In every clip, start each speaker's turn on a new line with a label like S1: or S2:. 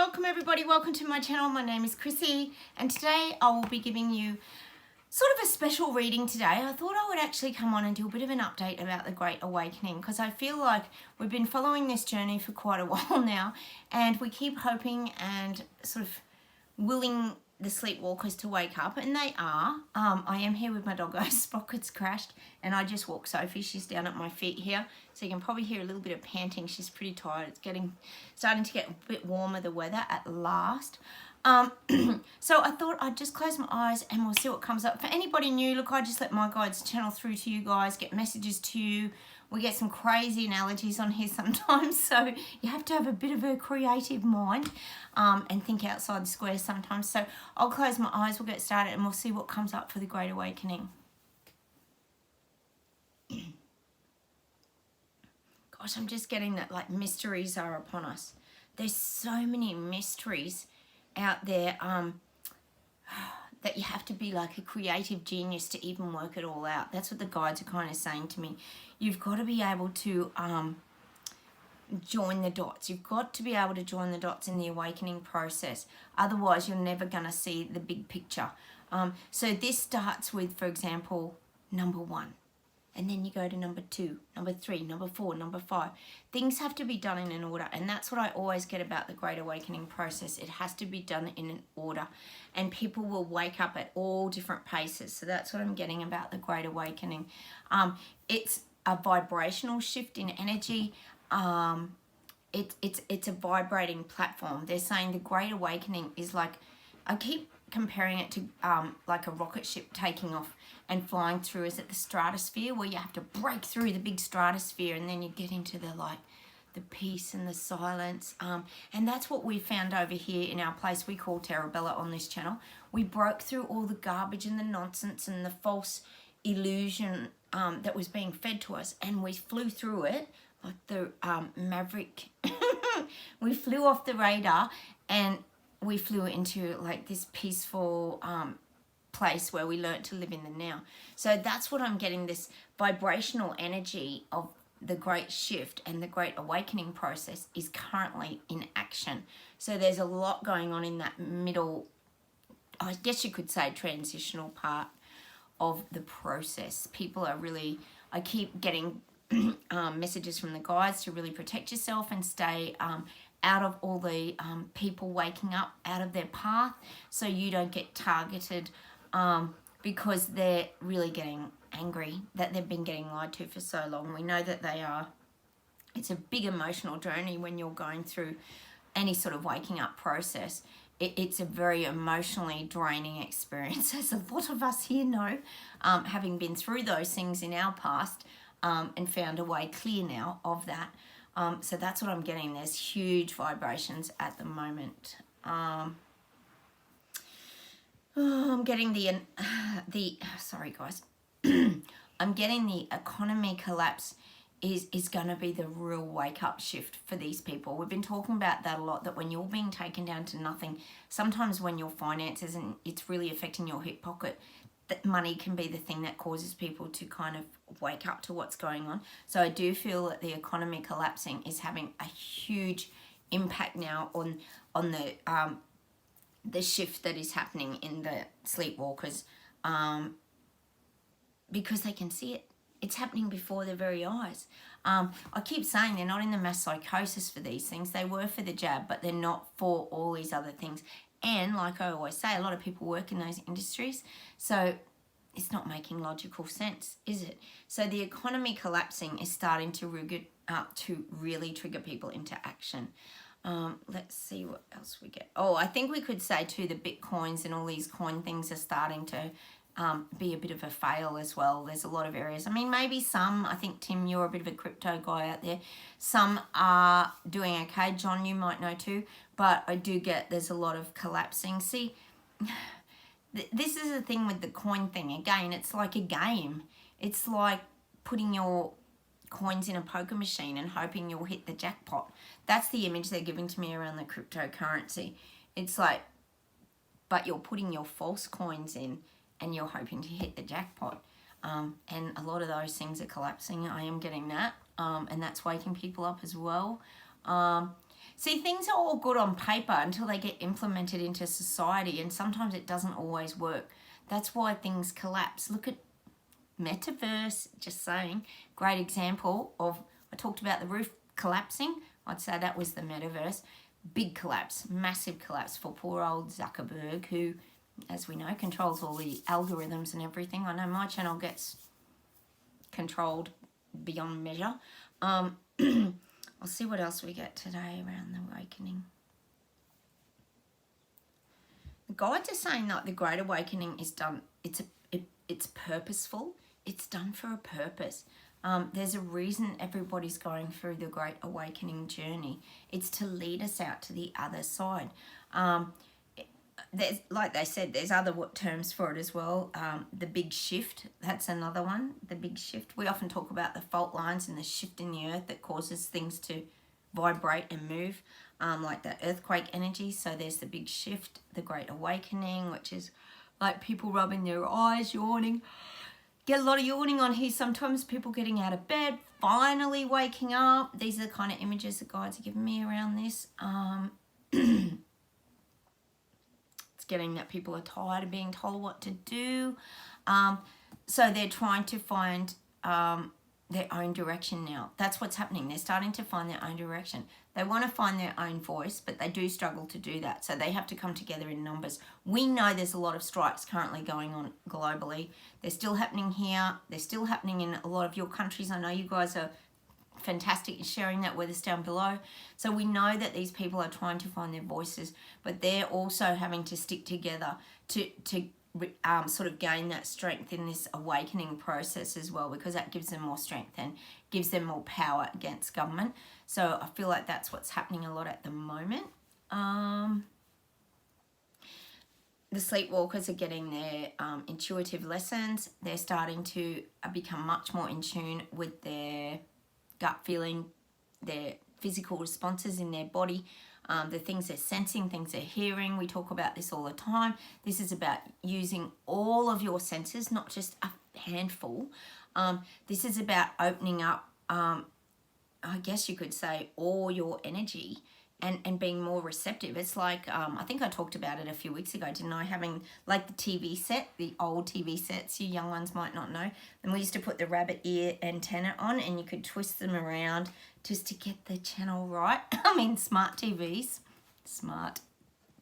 S1: welcome everybody. Welcome to my channel. My name is Chrissy and today I will be giving you sort of a special reading today. I thought I would actually come on and do a bit of an update about the Great Awakening because I feel like we've been following this journey for quite a while now and we keep hoping and sort of willing the sleepwalkers to wake up, and they are. I am here with my doggo. Sprocket's crashed and I just walked Sophie. She's down at my feet here, so you can probably hear a little bit of panting. She's pretty tired. It's starting to get a bit warmer, the weather, at last. So I thought I'd just close my eyes and we'll see what comes up. For anybody new, look, I just let my guides channel through to you guys, get messages to you. We get some crazy analogies on here sometimes, so you have to have a bit of a creative mind and think outside the square sometimes. So I'll close my eyes, we'll get started, and we'll see what comes up for the Great Awakening. Gosh, I'm just getting that like mysteries are upon us. There's so many mysteries out there that you have to be like a creative genius to even work it all out. That's what the guides are kind of saying to me. You've got to be able to join the dots. You've got to be able to join the dots in the awakening process. Otherwise, you're never going to see the big picture. So this starts with, for example, number 1. And then you go to number 2, number 3, number 4, number 5. Things have to be done in an order. And that's what I always get about the Great Awakening process. It has to be done in an order. And people will wake up at all different paces. So that's what I'm getting about the Great Awakening. It's a vibrational shift in energy. It's a vibrating platform. They're saying the Great Awakening is like, I keep comparing it to like a rocket ship taking off and flying through. Is it the stratosphere, where you have to break through the big stratosphere and then you get into the the peace and the silence, and that's what we found over here in our place we call Terabella on this channel. We broke through all the garbage and the nonsense and the false illusion that was being fed to us, and we flew through it like the maverick. We flew off the radar and we flew into like this peaceful place where we learnt to live in the now. So that's what I'm getting, this vibrational energy of the great shift and the Great Awakening process is currently in action. So there's a lot going on in that middle, I guess you could say, transitional part of the process. People are really, I keep getting messages from the guides to really protect yourself and stay out of all the people waking up out of their path, so you don't get targeted because they're really getting angry that they've been getting lied to for so long. We know that they are. It's a big emotional journey when you're going through any sort of waking up process. It's a very emotionally draining experience, as a lot of us here know, having been through those things in our past and found a way clear now of that. So that's what I'm getting. There's huge vibrations at the moment. I'm getting sorry guys, I'm getting the economy collapse is going to be the real wake up shift for these people. We've been talking about that a lot, that when you're being taken down to nothing, sometimes when your finances and it's really affecting your hip pocket, that money can be the thing that causes people to kind of wake up to what's going on. So I do feel that the economy collapsing is having a huge impact now on the shift that is happening in the sleepwalkers, because they can see it. It's happening before their very eyes. I keep saying they're not in the mass psychosis for these things. They were for the jab, but they're not for all these other things. And like I always say, a lot of people work in those industries, so it's not making logical sense, is it? So the economy collapsing is starting to really trigger people into action. Let's see what else we get. Oh, I think we could say too, the Bitcoins and all these coin things are starting to be a bit of a fail as well. There's a lot of areas. I mean, maybe some, I think, Tim, you're a bit of a crypto guy out there. Some are doing okay. John, you might know too. But I do get there's a lot of collapsing. See, this is the thing with the coin thing. Again, it's like a game. It's like putting your coins in a poker machine and hoping you'll hit the jackpot. That's the image they're giving to me around the cryptocurrency. It's like, but you're putting your false coins in and you're hoping to hit the jackpot. And a lot of those things are collapsing. I am getting that. And that's waking people up as well. See, things are all good on paper until they get implemented into society, and sometimes it doesn't always work. That's why things collapse. Look at metaverse, just saying. Great example of, I talked about the roof collapsing. I'd say that was the metaverse. Big collapse, massive collapse for poor old Zuckerberg, who, as we know, controls all the algorithms and everything. I know my channel gets controlled beyond measure. I'll see what else we get today around the awakening. The guides are saying that the Great Awakening is done. It's purposeful. It's done for a purpose. There's a reason everybody's going through the Great Awakening journey. It's to lead us out to the other side. There's, like they said, there's other terms for it as well. The big shift, that's another one. The big shift. We often talk about the fault lines and the shift in the earth that causes things to vibrate and move, like the earthquake energy. So there's the big shift, the Great Awakening, which is like people rubbing their eyes, yawning. Get a lot of yawning on here sometimes, people getting out of bed, finally waking up. These are the kind of images the guides are giving me around this. It's getting that people are tired of being told what to do. So they're trying to find their own direction now. That's what's happening. They're starting to find their own direction. They want to find their own voice, but they do struggle to do that. So they have to come together in numbers. We know there's a lot of strikes currently going on globally. They're still happening here. They're still happening in a lot of your countries. I know you guys are fantastic at sharing that with us down below. So we know that these people are trying to find their voices, but they're also having to stick together to sort of gain that strength in this awakening process as well, because that gives them more strength and gives them more power against government. So I feel like that's what's happening a lot at the moment. The sleepwalkers are getting their intuitive lessons. They're starting to become much more in tune with their gut feeling, their physical responses in their body, the things they're sensing, things they're hearing. We talk about this all the time. This is about using all of your senses, not just a handful. This is about opening up, I guess you could say, all your energy and being more receptive. It's like, I think I talked about it a few weeks ago, didn't I? Having like the TV set, the old TV sets, you young ones might not know. And we used to put the rabbit ear antenna on and you could twist them around just to get the channel right. I mean, smart TVs, smart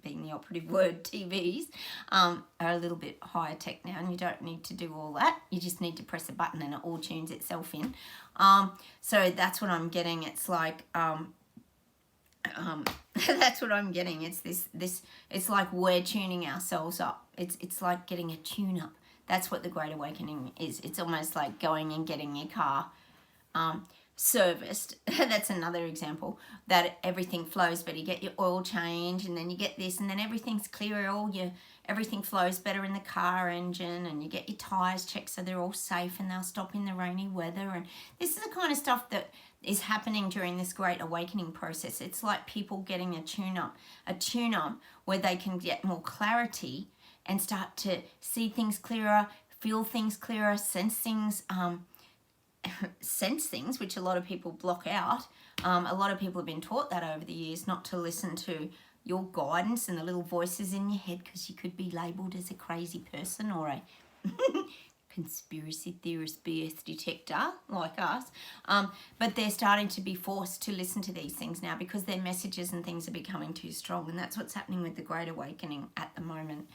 S1: being the operative word, TVs, are a little bit higher tech now, and you don't need to do all that. You just need to press a button and it all tunes itself in. So that's what I'm getting. It's like, that's what I'm getting. It's this it's like we're tuning ourselves up. It's like getting a tune up. That's what the Great Awakening is. It's almost like going and getting your car serviced. That's another example, that everything flows better. You get your oil change and then you get this, and then everything's clearer. Everything flows better in the car engine, and you get your tires checked so they're all safe and they'll stop in the rainy weather. And this is the kind of stuff that is happening during this Great Awakening process. It's like people getting a tune-up where they can get more clarity and start to see things clearer, feel things clearer, sense things, which a lot of people block out. A lot of people have been taught that over the years, not to listen to your guidance and the little voices in your head, because you could be labelled as a crazy person or a conspiracy theorist BS detector like us. But they're starting to be forced to listen to these things now because their messages and things are becoming too strong, and that's what's happening with the Great Awakening at the moment.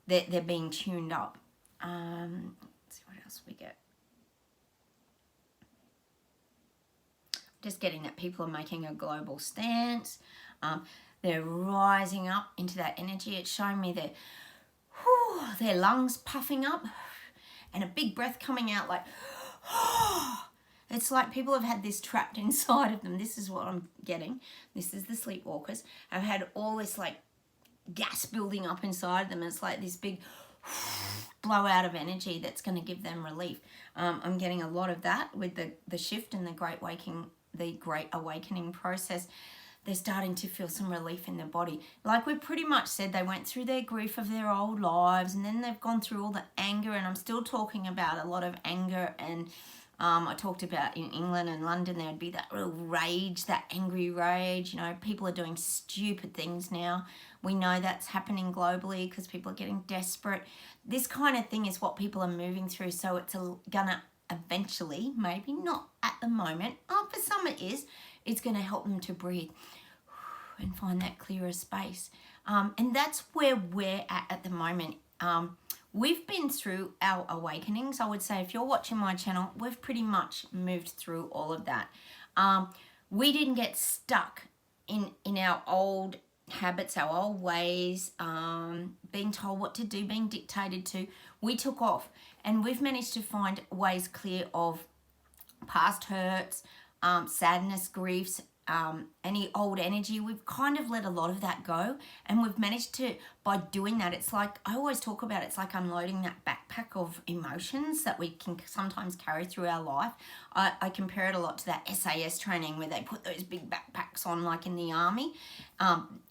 S1: They're being tuned up. Let's see what else we get. Just getting that people are making a global stance. They're rising up into that energy. It's showing me their lungs puffing up and a big breath coming out like, it's like people have had this trapped inside of them. This is what I'm getting. This is the sleepwalkers. Have had all this like gas building up inside of them. It's like this big blowout of energy that's going to give them relief. I'm getting a lot of that with the shift and the Great Awakening process. They're starting to feel some relief in their body. Like we pretty much said, they went through their grief of their old lives, and then they've gone through all the anger, and I'm still talking about a lot of anger and I talked about in England and London, there would be that real rage, that angry rage. You know, people are doing stupid things now. We know that's happening globally because people are getting desperate. This kind of thing is what people are moving through. So it's gonna eventually, maybe not at the moment, for some it is, it's gonna help them to breathe and find that clearer space. And that's where we're at the moment. We've been through our awakenings. I would say if you're watching my channel, we've pretty much moved through all of that. We didn't get stuck in our old habits, our old ways, being told what to do, being dictated to. We took off and we've managed to find ways clear of past hurts, sadness, griefs, any old energy. We've kind of let a lot of that go, and we've managed to, by doing that, it's like I always talk about, it's like unloading that backpack of emotions that we can sometimes carry through our life. I compare it a lot to that SAS training where they put those big backpacks on, like in the army,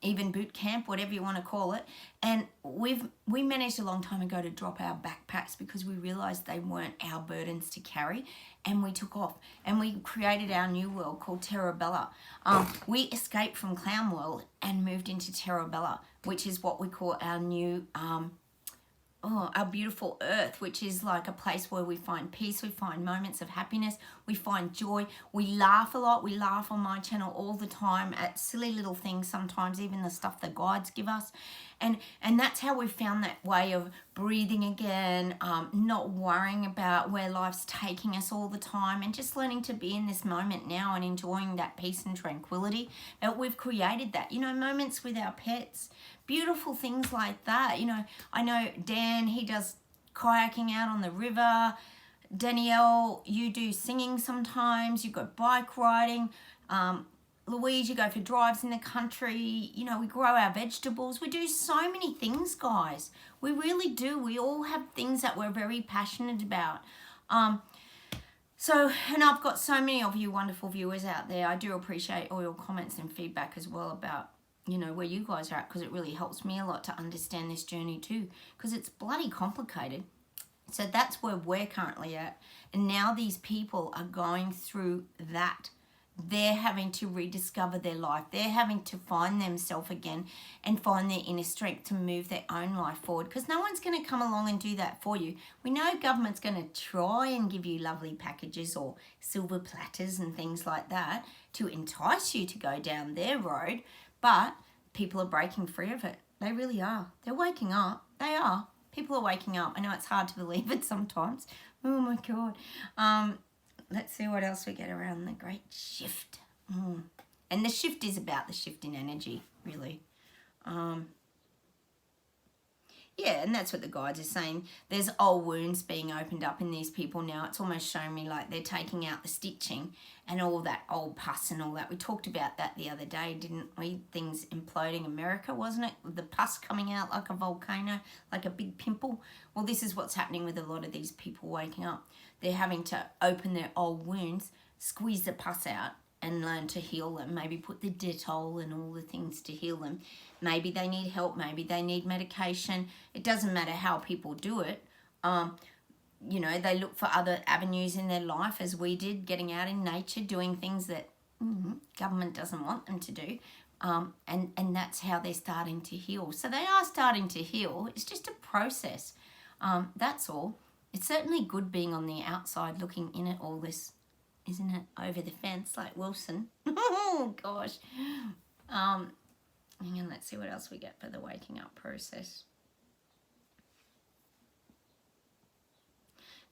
S1: even boot camp, whatever you want to call it. And we managed a long time ago to drop our backpacks because we realized they weren't our burdens to carry, and we took off and we created our new world called Terra Bella. We escaped from Clown World and moved into Terra Bella, which is what we call our new our beautiful earth, which is like a place where we find peace, we find moments of happiness, we find joy, we laugh a lot. We laugh on my channel all the time at silly little things, sometimes even the stuff the guides give us. And that's how we found that way of breathing again, not worrying about where life's taking us all the time, and just learning to be in this moment now and enjoying that peace and tranquility. And we've created that, you know, moments with our pets, beautiful things like that. You know, I know Dan, he does kayaking out on the river. Danielle, you do singing sometimes. You go bike riding. Louise, you go for drives in the country. You know, we grow our vegetables. We do so many things, guys. We really do. We all have things that we're very passionate about. So, and I've got so many of you wonderful viewers out there. I do appreciate all your comments and feedback as well about, you know, where you guys are at, because it really helps me a lot to understand this journey too, because it's bloody complicated. So that's where we're currently at. And now these people are going through that. They're having to rediscover their life. They're having to find themselves again and find their inner strength to move their own life forward, because no one's going to come along and do that for you. We know government's going to try and give you lovely packages or silver platters and things like that to entice you to go down their road, but people are breaking free of it. They really are. They're waking up. They are. People are waking up. I know it's hard to believe it sometimes. Oh my God. Let's see what else we get around the great shift. And the shift is about the shift in energy, really. Yeah, and that's what the guides are saying. There's old wounds being opened up in these people now. It's almost showing me like they're taking out the stitching and all that old pus and all that. We talked about that the other day, didn't we? Things imploding America, wasn't it? The pus coming out like a volcano, like a big pimple. Well, this is what's happening with a lot of these people waking up. They're having to open their old wounds, squeeze the pus out, and learn to heal them. Maybe put the Dettol and all the things to heal them. Maybe they need help. Maybe they need medication. It doesn't matter how people do it. You know, they look for other avenues in their life, as we did, getting out in nature, doing things that government doesn't want them to do. And that's how they're starting to heal. So they are starting to heal. It's just a process. That's all. It's certainly good being on the outside looking in at all this, isn't it? Over the fence like Wilson. Oh, gosh. Hang on, let's see what else we get for the waking up process.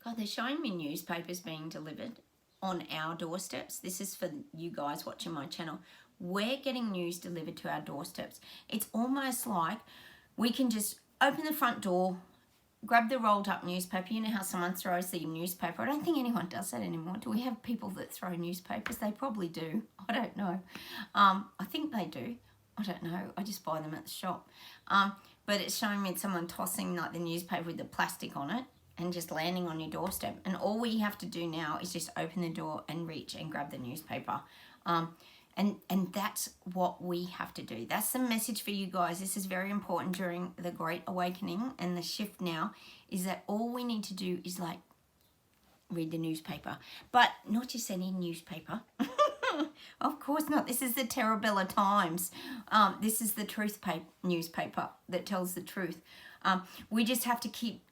S1: God, they're showing me newspapers being delivered on our doorsteps. This is for you guys watching my channel. We're getting news delivered to our doorsteps. It's almost like we can just open the front door, grab the rolled up newspaper. You know how someone throws the newspaper? I don't think anyone does that anymore. Do we have people that throw newspapers? They probably do. I don't know. I think they do. I don't know. I just buy them at the shop. But it's showing me someone tossing like the newspaper with the plastic on it and just landing on your doorstep. And all we have to do now is just open the door and reach and grab the newspaper. And that's what we have to do. That's the message for you guys. This is very important during the Great Awakening and the shift now, is that all we need to do is like read the newspaper. But not just any newspaper. Of course not. This is the Terabella Times. This is the truth newspaper that tells the truth. We just have to keep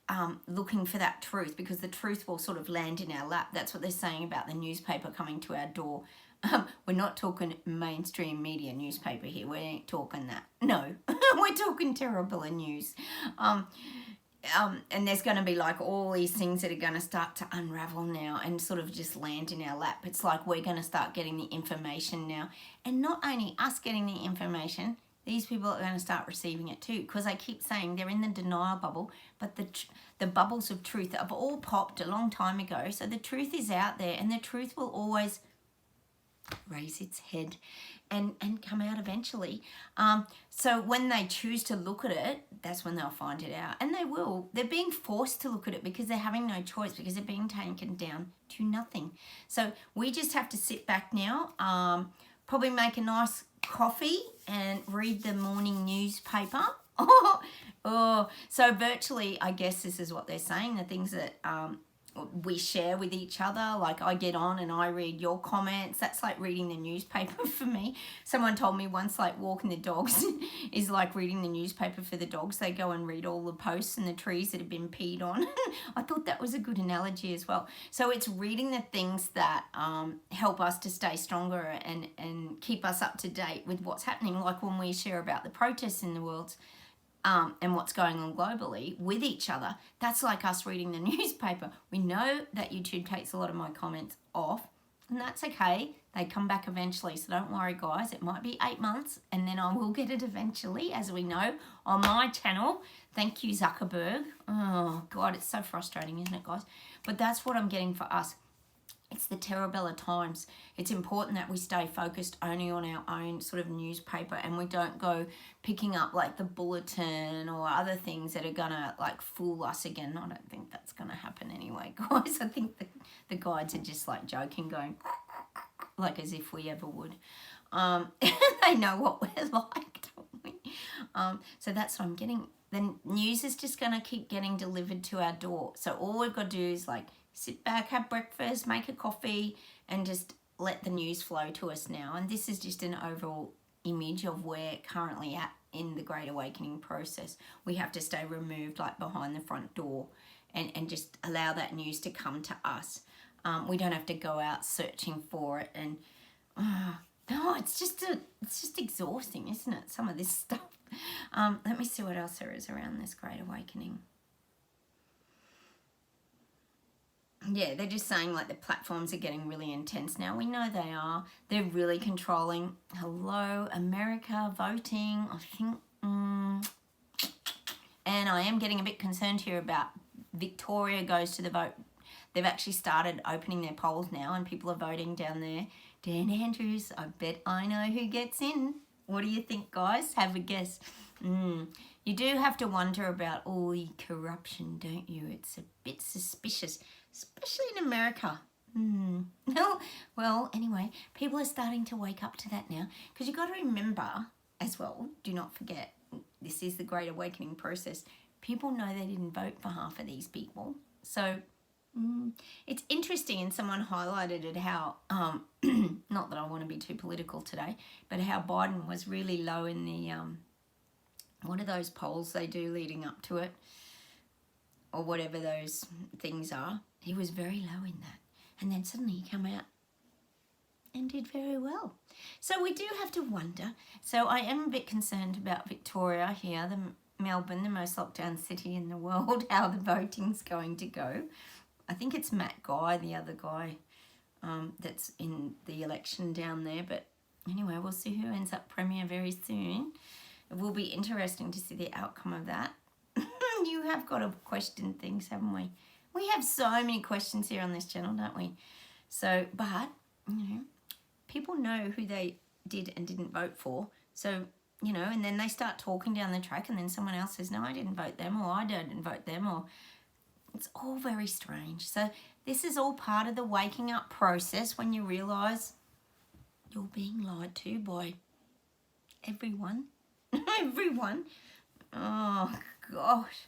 S1: looking for that truth, because the truth will sort of land in our lap. That's what they're saying about the newspaper coming to our door. We're not talking mainstream media newspaper here. We ain't talking that. No, we're talking Terabella News. And there's going to be like all these things that are going to start to unravel now and sort of just land in our lap. It's like we're going to start getting the information now. And not only us getting the information, these people are going to start receiving it too. Because I keep saying they're in the denial bubble, but the bubbles of truth have all popped a long time ago. So the truth is out there, and the truth will always raise its head and come out eventually. So when they choose to look at it, that's when they'll find it out. And they will. They're being forced to look at it because they're having no choice, because they're being taken down to nothing. So we just have to sit back now, probably make a nice coffee and read the morning newspaper. So virtually, I guess this is what they're saying, the things that we share with each other. Like I get on and I read your comments. That's like reading the newspaper for me. Someone told me once, like walking the dogs is like reading the newspaper for the dogs. They go and read all the posts and the trees that have been peed on. I thought that was a good analogy as well. So it's reading the things that help us to stay stronger and keep us up to date with what's happening. Like when we share about the protests in the world, and what's going on globally with each other, that's like us reading the newspaper. We know that YouTube takes a lot of my comments off, and that's okay. They come back eventually, so don't worry, guys. It might be 8 months, and then I will get it eventually, as we know, on my channel. Thank you, Zuckerberg. Oh, God, it's so frustrating, isn't it, guys? But that's what I'm getting for us. It's the Terabella Times. It's important that we stay focused only on our own sort of newspaper, and we don't go picking up like the Bulletin or other things that are gonna like fool us again. I don't think that's gonna happen anyway, guys. I think the guides are just like joking, going like as if we ever would. They know what we're like, don't we? So that's what I'm getting. The news is just gonna keep getting delivered to our door. So all we've got to do is like sit back, have breakfast, make a coffee, and just let the news flow to us now. And this is just an overall image of where currently at in the Great Awakening process. We have to stay removed like behind the front door and just allow that news to come to us. We don't have to go out searching for it. And no, it's just exhausting, isn't it? Some of this stuff. Let me see what else there is around this Great Awakening. Yeah, they're just saying like the platforms are getting really intense now. We know they are. They're really controlling. Hello, America, voting, I think. And I am getting a bit concerned here about Victoria goes to the vote. They've actually started opening their polls now and people are voting down there. Dan Andrews, I bet I know who gets in. What do you think, guys? Have a guess. You do have to wonder about all the corruption, don't you? It's a bit suspicious, especially in America. Well, anyway, people are starting to wake up to that now, because you've got to remember as well, do not forget, this is the Great Awakening process. People know they didn't vote for half of these people. So it's interesting, and someone highlighted it how, not that I want to be too political today, but how Biden was really low in the, what are those polls they do leading up to it? Or whatever those things are. He was very low in that. And then suddenly he came out and did very well. So we do have to wonder. So I am a bit concerned about Victoria here, Melbourne, the most locked down city in the world, how the voting's going to go. I think it's Matt Guy, the other guy that's in the election down there. But anyway, we'll see who ends up Premier very soon. It will be interesting to see the outcome of that. You have got to question things, haven't we? We have so many questions here on this channel, don't we? So, but, you know, people know who they did and didn't vote for. So, you know, and then they start talking down the track and then someone else says, no, I didn't vote them, or I didn't vote them, or it's all very strange. So this is all part of the waking up process when you realise you're being lied to by everyone. Everyone. Oh, gosh.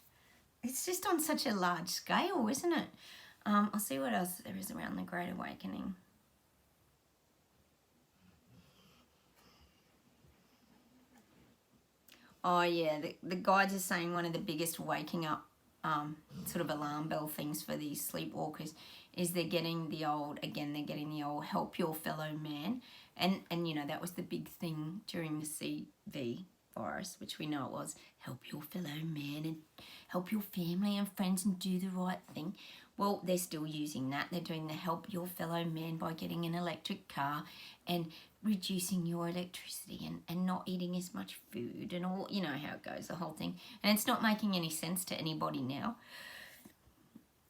S1: It's just on such a large scale, isn't it? I'll see what else there is around the Great Awakening. Oh yeah, the guides are saying one of the biggest waking up sort of alarm bell things for these sleepwalkers is they're getting the old help your fellow man. And you know, that was the big thing during the CV virus, which we know it was, help your fellow man and help your family and friends and do the right thing. Well, they're still using that. They're doing the help your fellow man by getting an electric car and reducing your electricity and not eating as much food and all, you know how it goes, the whole thing. And it's not making any sense to anybody now.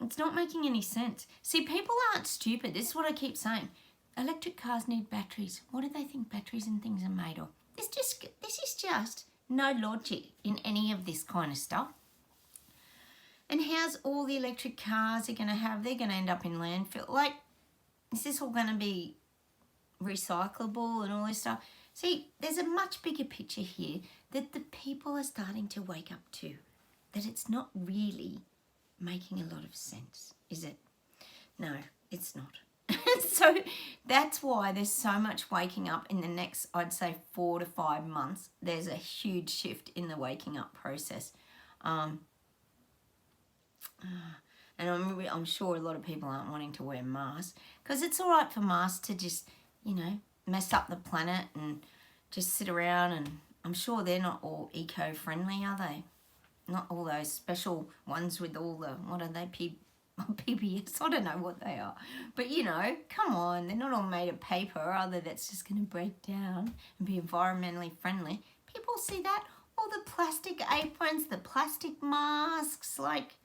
S1: It's not making any sense. See, people aren't stupid. This is what I keep saying. Electric cars need batteries. What do they think batteries and things are made of? This is just no logic in any of this kind of stuff. And how's all the electric cars are going to have? They're going to end up in landfill. Like, is this all going to be recyclable and all this stuff? See, there's a much bigger picture here that the people are starting to wake up to. That it's not really making a lot of sense, is it? No, it's not. So that's why there's so much waking up in the next, I'd say, 4 to 5 months. There's a huge shift in the waking up process. And I'm sure a lot of people aren't wanting to wear masks because it's all right for masks to just, you know, mess up the planet and just sit around, and I'm sure they're not all eco-friendly, are they? Not all those special ones with all the, what are they, PBS, I don't know what they are. But, you know, come on, they're not all made of paper, are they? That's just going to break down and be environmentally friendly. People see that, all the plastic aprons, the plastic masks, like,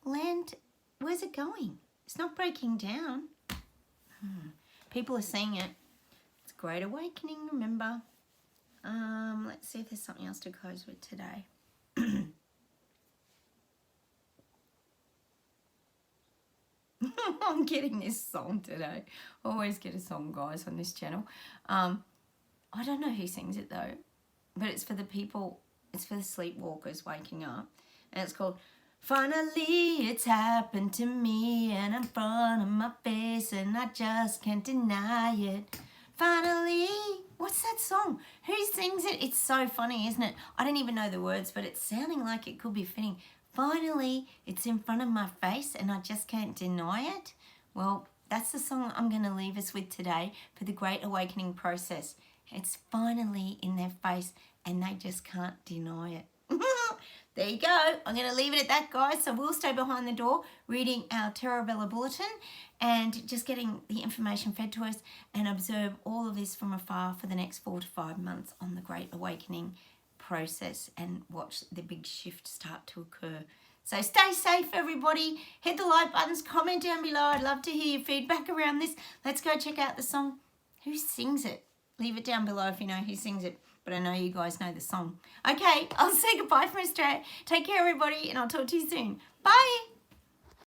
S1: land, where's it going? It's not breaking down. People are seeing it. It's a great awakening, remember. Let's see if there's something else to close with today. I'm getting this song today. I always get a song, guys, on this channel. I don't know who sings it though, but it's for the people, it's for the sleepwalkers waking up. And it's called Finally It's Happened to Me and in front of my face and I just can't deny it. Finally, what's that song? Who sings it? It's so funny, isn't it? I don't even know the words, but it's sounding like it could be fitting. Finally, it's in front of my face and I just can't deny it. Well, that's the song I'm going to leave us with today for the Great Awakening process. It's finally in their face and they just can't deny it. There you go. I'm going to leave it at that, guys. So we'll stay behind the door reading our Terrabella Bulletin and just getting the information fed to us and observe all of this from afar for the next 4 to 5 months on the Great Awakening process and watch the big shift start to occur. So stay safe, everybody. Hit the like buttons, comment down below. I'd love to hear your feedback around this. Let's go check out the song. Who sings it? Leave it down below if you know who sings it. But I know you guys know the song. Okay, I'll say goodbye from Australia. Take care, everybody, and I'll talk to you soon. Bye.